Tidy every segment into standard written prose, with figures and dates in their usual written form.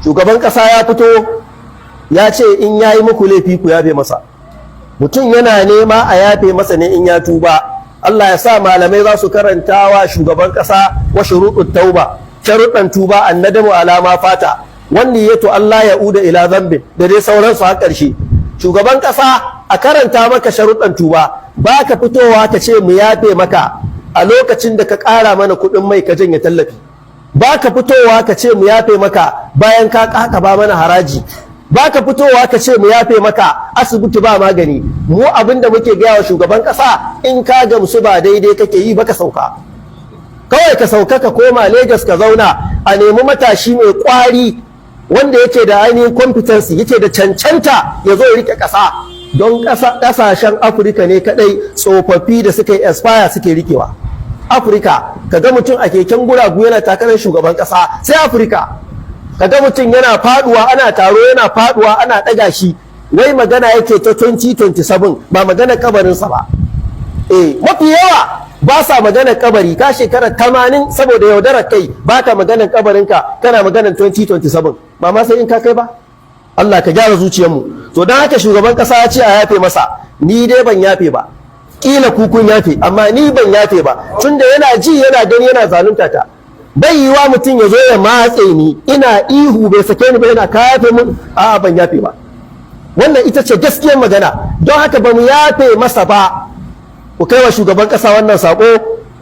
shugaban ƙasa ya fito ya ce in ya yi muku laifi ku yafe masa. Mutum yana nema a yafe masa ne in ya tuba. Allah ya sa malamai za su karanta wa shugaban ƙasa wa shuruɗut tauba, sharuɗan tuba, annadamu alama fata, wani ya to Allah ya uda ila zambin da dai sauransu har ƙarshe. Shugaban ƙasa a karanta maka sharuɗan tuba, ba ka fitowa ka ce mu yafe maka a lokacin da ka ƙara mana kuɗin mai ka janye tallafi. Ba ka fitowa ka ce mu yafe maka bayan ka ba mana haraji. Ba ka fitowa ka ce mu yafe maka asibiti ba magani. Mu abin da muke gaya wa shugaban ƙasa, in ka gamsu ba daidai kake yi ba ka sauka. Kawai ka sauka ka koma Legas ka zauna, a nemi matashi mai ƙwari wanda yake da ainihin competency, yake da cancanta ya zo ya rike ƙasa. Don ƙasashen Afirka ne kaɗai tsofaffi da suka yi expire suke rikewa. Afirka ka ga mutum a keken guragu yana takarar shugaban ƙasa, sai Afirka ka ga mutum yana faduwa, ana taro yana faduwa, ana ɗaga shi, wai magana yake ta 2027 ba magana kabarinsa ba. Mafi yawa ba sa magana kabari, ka shekara 80 saboda yaudarar kai ba ka maganar kabarinka, kana maganar 2027 ba ma sai in ka kai ba. Allah ka gyara zuciyarmu. To don haka shugaban ƙasa ya ce a yafe masa, ni dai ban yafe ba, kila kukun yafe, amma ni ban yafe ba, tunda yana ji yana gani yana zalunta ta. Bai yiwa mutum ya zo ya matse ni ina ihu bai sake ni ba, yana ka yafe mun, a'a ban yafe ba. Wannan ita ce gaskiyar magana. Don haka ba mu yafe masa ba. Ku kai wa shugaban ƙasa wannan sako,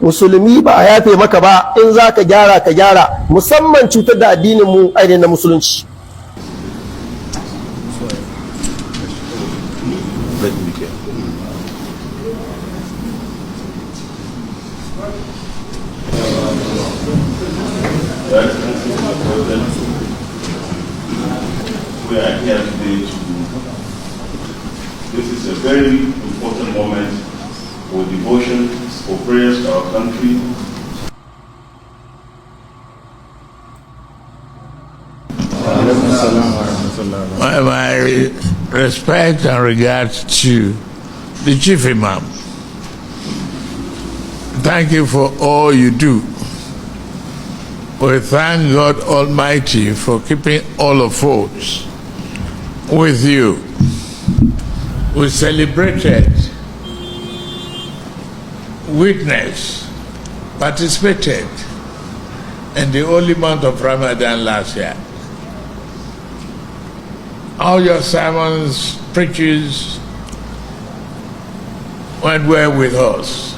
musulmi ba a yafe maka ba, in za ka gyara ka gyara, musamman cutar da addinin mu ainihin na musulunci. We are here today this is a very important moment for devotion, for prayers to our country. My respect and regards to the Chief Imam. Thank you for all you do. We thank God Almighty for keeping all of us with you. We celebrated, witnessed, participated in the holy month of Ramadan last year. All your sermons, preachers went well with us.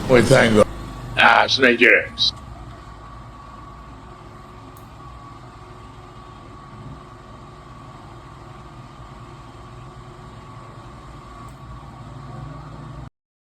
We thank God. As Nigerians,